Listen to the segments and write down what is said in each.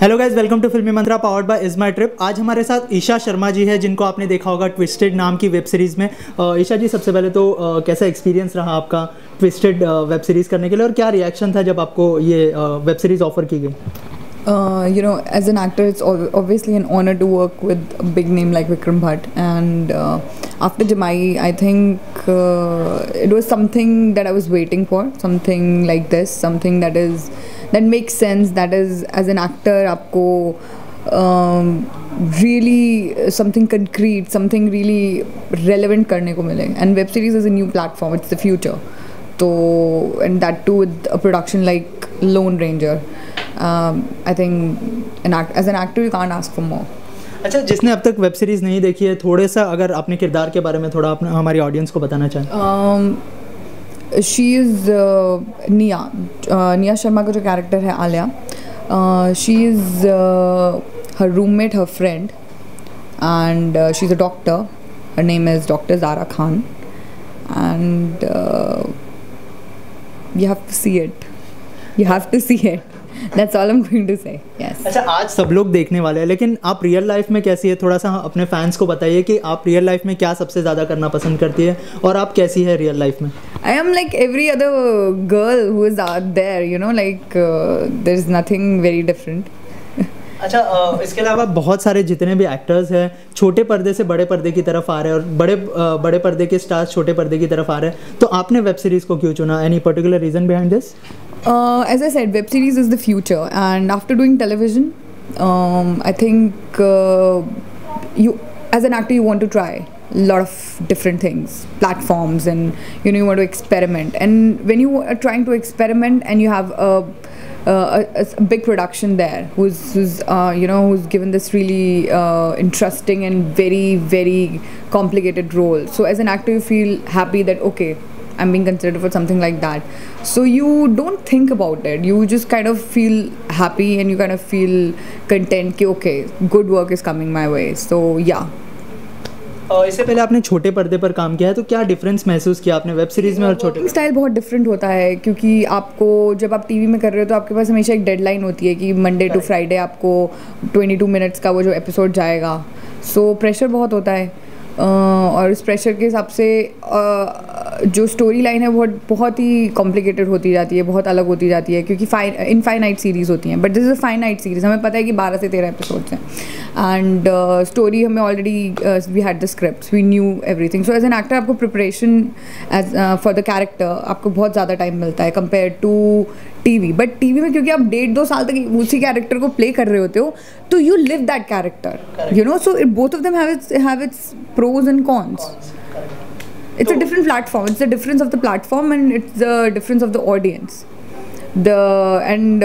Hello guys, welcome to Filmy Mantra powered by ease my trip. आज हमारे साथ ईशा शर्मा जी है, जिनको आपने देखा होगा ट्विस्टेड नाम की वेब सीरीज़ में। ईशा जी, सबसे पहले तो कैसा एक्सपीरियंस रहा आपका ट्विस्टेड वेब सीरीज़ करने के लिए, और क्या रिएक्शन था जब आपको ये वेब सीरीज़ ऑफर की गई? As an actor, it's obviously an honor to work with a big name like Vikram Bhatt. And after Jamai, I think it was something that I was waiting for. Something like this, something that makes sense. That is, as an actor, आपको really something concrete, something really relevant करने को मिले. And web series is a new platform. It's the future. So, and that too with a production like Lone Ranger. I think as an actor you can't ask for more. अच्छा, जिसने अब तक web series नहीं देखी है, थोड़े सा अगर अपने किरदार के बारे में थोड़ा अपने हमारी ऑडियंस को बताना चाहें। शी इज़ निया शर्मा का जो कैरेक्टर है Alia, she is her roommate, her friend, and she is a doctor. Her name is doctor Zara Khan, and you have to see it. You have to see it. That's all I'm going to say. Yes. अच्छा, आज सब लोग देखने वाले हैं, लेकिन आप real life में कैसी है? थोड़ा सा अपने फैंस को बताइए कि आप रियल लाइफ में क्या सबसे ज़्यादा करना पसंद करती है, और आप कैसी है रियल लाइफ में? I am like every other girl who is out there, you know, like there's nothing very different. अच्छा, इसके अलावा बहुत सारे जितने भी एक्टर्स हैं छोटे पर्दे से बड़े पर्दे की तरफ आ रहे हैं, और बड़े पर्दे के स्टार्स छोटे पर्दे की तरफ आ रहे हैं, तो आपने वेब सीरीज़ को क्यों चुना? Any particular reason behind this? As I said, web series is the future, and after doing television, I think you, as an actor, you want to try a lot of different things, platforms, and you want to experiment. And when you are trying to experiment, and you have a big production there, who's given this really interesting and very, very complicated role. So as an actor, you feel happy that okay, I'm being considered for something like that. So you don't think about it. You just kind of feel happy, and you kind of feel content कि okay, good work is coming my way. So yeah. इससे पहले आपने छोटे पर्दे पर काम किया है, तो क्या डिफरेंस महसूस किया आपने वेब सीरीज़ में और छोटे? स्टाइल बहुत डिफरेंट होता है, क्योंकि आपको जब आप टीवी में कर रहे हो तो आपके पास हमेशा एक डेडलाइन होती है कि मंडे टू फ्राइडे आपको 22 मिनट्स का वो जो एपिसोड जाएगा. सो प्रेशर बहुत होता है, और उस प्रेशर के हिसाब से जो स्टोरी लाइन है वो बहुत ही कॉम्प्लिकेटेड होती जाती है, बहुत अलग होती जाती है, क्योंकि इनफाइनाइट सीरीज़ होती हैं. But this is a finite series. हमें पता है कि 12 से 13 एपिसोड्स हैं, एंड स्टोरी हमें already we had the scripts, we knew everything. So as an actor आपको preparation as for the character आपको बहुत ज़्यादा टाइम मिलता है compare to TV. But TV में क्योंकि आप 1.5-2 साल तक उसी कैरेक्टर को प्ले कर रहे होते हो, तो you live that character, you know. So both of them have it's pros and cons. It's a different platform. It's the difference of the platform, and it's the difference of the audience. And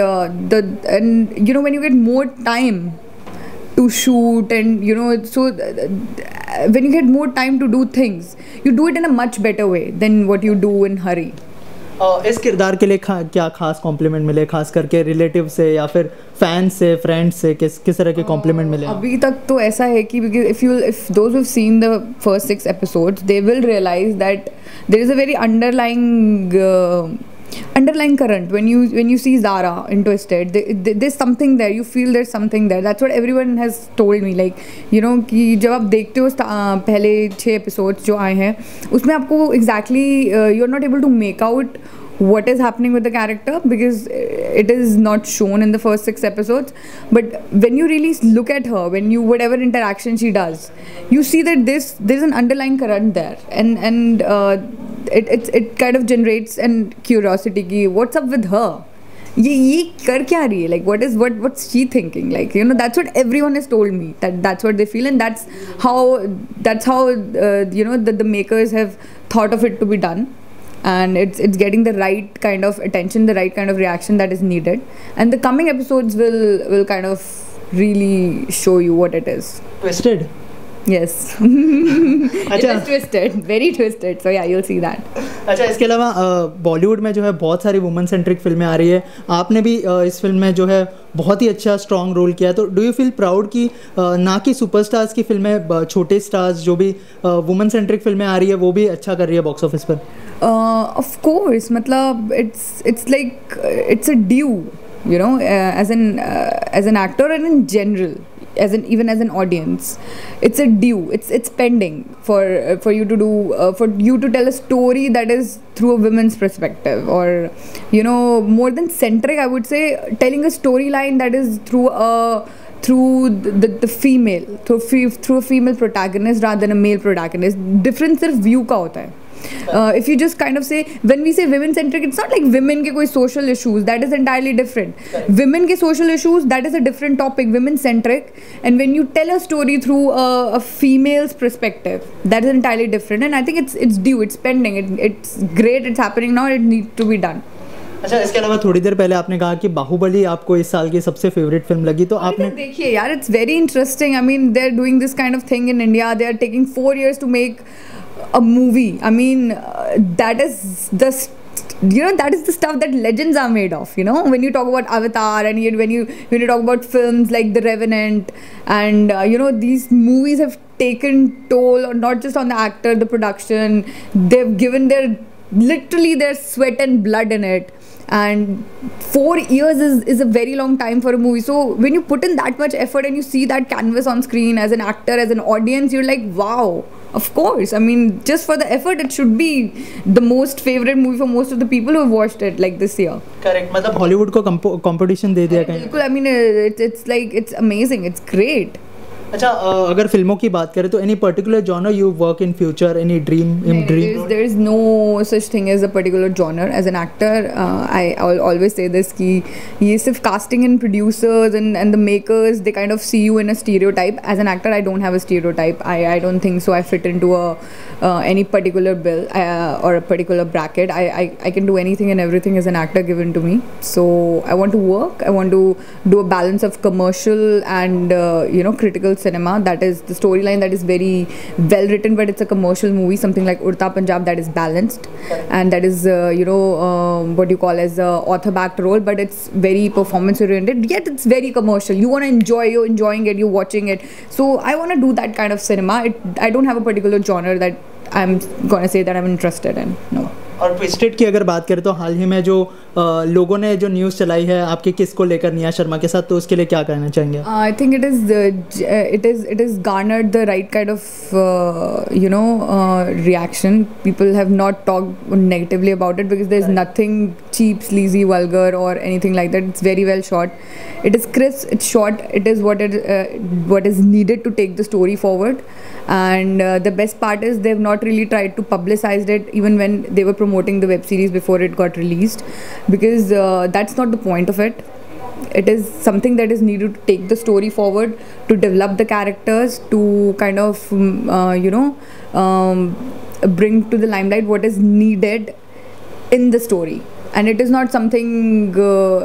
when you get more time to shoot, and when you get more time to do things, you do it in a much better way than what you do in hurry. इस किरदार के लिए क्या खास complement मिले, खास करके relative से या फिर फैंस से, फ्रेंड्स से, किस तरह के कॉम्प्लीमेंट मिले? अभी तक तो ऐसा है कि if those who've seen the first 6 episodes, they will realize that there is a very underlying current when you see Zara in Twisted. There's something there. You feel there's something there. That's what everyone has told me. Like, कि जब आप देखते हो पहले 6 episodes जो आए हैं, उसमें आपको exactly you're not able to make out what is happening with the character, because it is not shown in the first 6 episodes. But when you really look at her, whatever interaction she does, you see that there's an underlying current there, and it kind of generates and curiosity ki what's up with her, ye kar kya rahi hai, like what's she thinking, like, that's what everyone has told me, that's what they feel, and that's how the makers have thought of it to be done. And it's getting the right kind of attention, the right kind of reaction that is needed, and the coming episodes will kind of really show you what it is. Twisted? Yes. It is twisted, very twisted. So yeah, you'll see that. अच्छा, इसके अलावा बॉलीवुड में जो है बहुत सारी women centric फिल्में आ रही है. आपने भी इस फिल्म में जो है बहुत ही अच्छा स्ट्रॉन्ग रोल किया, तो डू यू फील प्राउड कि ना कि सुपरस्टार्स की फिल्में, छोटे स्टार्स जो भी वुमेन सेंट्रिक फिल्में आ रही है वो भी अच्छा कर रही है बॉक्स ऑफिस पर? Of course, मतलब it's like it's a due you know, as an actor and in general, even as an audience. It's a due. It's pending for you to do for you to tell a story that is through a women's perspective, or you know, more than centric, I would say, telling a storyline that is through the female, through a female protagonist rather than a male protagonist. Difference सिर्फ view का होता है. If you just kind of say, when we say women centric, it's not like women के कोई social issues, that is entirely different. Women के social issues, that is a different topic. Women centric, and when you tell a story through a female's perspective, that is entirely different. And I think it's due, it's pending, it's great, it's happening now, it needs to be done. अच्छा, इसके अलावा थोड़ी देर पहले आपने कहा कि बाहुबली आपको इस साल की सबसे फेवरेट फिल्म लगी, तो आपने देखिए यार, it's very interesting. I mean, they are doing this kind of thing in India. They are taking 4 years to make a movie. I mean, that is the that is the stuff that legends are made of. You know, when you talk about Avatar, and when you talk about films like The Revenant, and you know, these movies have taken toll, not just on the actor, the production. They've given literally their sweat and blood in it. And 4 years is a very long time for a movie. So when you put in that much effort and you see that canvas on screen as an actor, as an audience, you're like, wow, of course. I mean, just for the effort, it should be the most favorite movie for most of the people who have watched it like this year. Correct. मतलब Hollywood को competition दे दिया कहीं. बिल्कुल. I mean, it's like, it's amazing. It's great. अच्छा, अगर फिल्मों की बात करें तो any particular genre you work in future, any dream? There is no such thing as a particular genre. As an actor, I'll always say this, कि ये सिर्फ casting and producers and the makers, they kind of see you in a stereotype. As an actor, I don't have a stereotype. I don't think so. I fit into any particular bill or a particular bracket. I can do anything and everything as an actor given to me. So I want to work. I want to do a balance of commercial and you know, critical cinema. That is the storyline that is very well written, but it's a commercial movie. Something like Urta Punjab, that is balanced, and that is you know, what you call as a author backed role, but it's very performance oriented, yet it's very commercial. You want to enjoy, you're enjoying it, you're watching it. So I want to do that kind of cinema. I don't have a particular genre that I'm gonna say that I'm interested in. No. और twisted की अगर बात करें तो हाल ही में जो लोगों ने जो न्यूज़ चलाई है आपके किसको लेकर, निया शर्मा के साथ, तो उसके लिए क्या कहना चाहेंगे? I think it is garnered the right kind of you know, reaction. People have not talked negatively about it because there's nothing cheap, sleazy, vulgar or anything like that. It's very well shot. It is crisp, it's short, it is what is needed to take the story forward. And the best part is they've not really tried to publicize it even when they were promoting the web series before it got released, because that's not the point of it. It is something that is needed to take the story forward, to develop the characters, to kind of you know, bring to the limelight what is needed in the story. And it is not something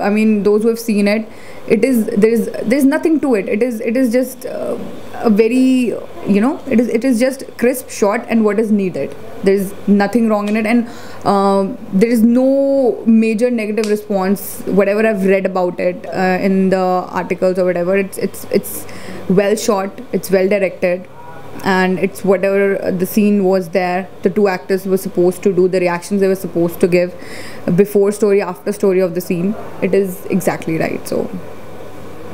I mean, those who have seen it, there's nothing to it. It is just a very, you know, it is just crisp, short, and what is needed. There is nothing wrong in it, and there is no major negative response. Whatever I've read about it in the articles or whatever, it's well shot, it's well directed, and it's whatever the scene was there, the two actors were supposed to do, the reactions they were supposed to give, before story, after story of the scene, it is exactly right. So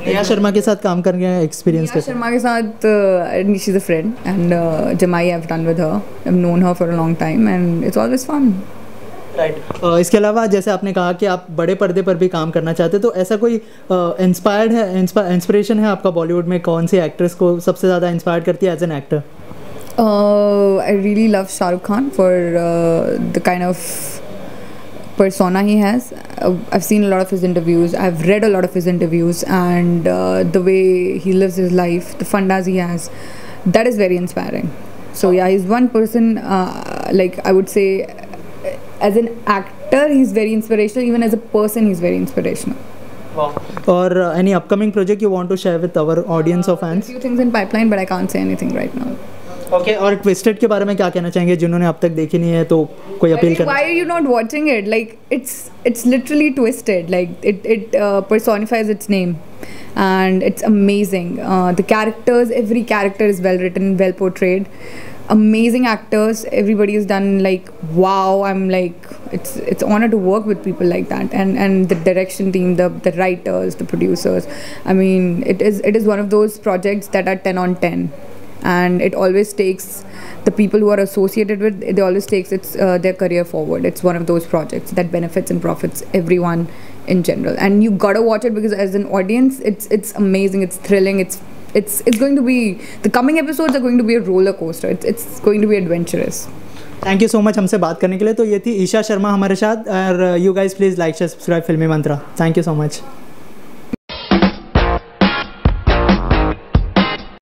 Nia Sharma के साथ काम करने का experience कैसा? निया शर्मा के साथ she's a friend, and Jamai I've done with her. I've known her for a long time, and it's always fun. Right. इसके अलावा जैसे आपने कहा कि आप बड़े पर्दे पर भी काम करना चाहते, तो ऐसा कोई इंस्पिरेशन है आपका बॉलीवुड में? कौन सी एक्ट्रेस को सबसे ज़्यादा इंस्पायर करती है as an actor? I really love Shah Rukh Khan for the kind of persona he has. I've seen a lot of his interviews, I've read a lot of his interviews, and the way he lives his life, the fundas he has, that is very inspiring. So yeah, he's one person, like I would say, as an actor he's very inspirational, even as a person he's very inspirational. Wow. Or any upcoming project you want to share with our audience or fans? A few things in pipeline, but I can't say anything right now. Okay. और twisted के बारे में क्या कहना चाहेंगे, जिन्होंने अब तक देखी नहीं है, तो कोई अपील करना? Why are you not watching it? Like it's literally twisted. Like it personifies its name, and it's amazing. The characters, every character is well written, well portrayed. Amazing actors. Everybody is done like wow. I'm like, it's honor to work with people like that, and the direction team, the writers, the producers. I mean, it is one of those projects that are 10 on 10, and it always takes the people who are associated with it, they always takes their career forward. It's one of those projects that benefits and profits everyone in general, and you gotta watch it because as an audience, it's amazing, it's thrilling, it's going to be, the coming episodes are going to be a roller coaster. It's going to be adventurous. Thank you so much हमसे बात करने के लिए। तो ये थी ईशा शर्मा हमारे साथ, और you guys please like share subscribe Filmy Mantra. Thank you so much.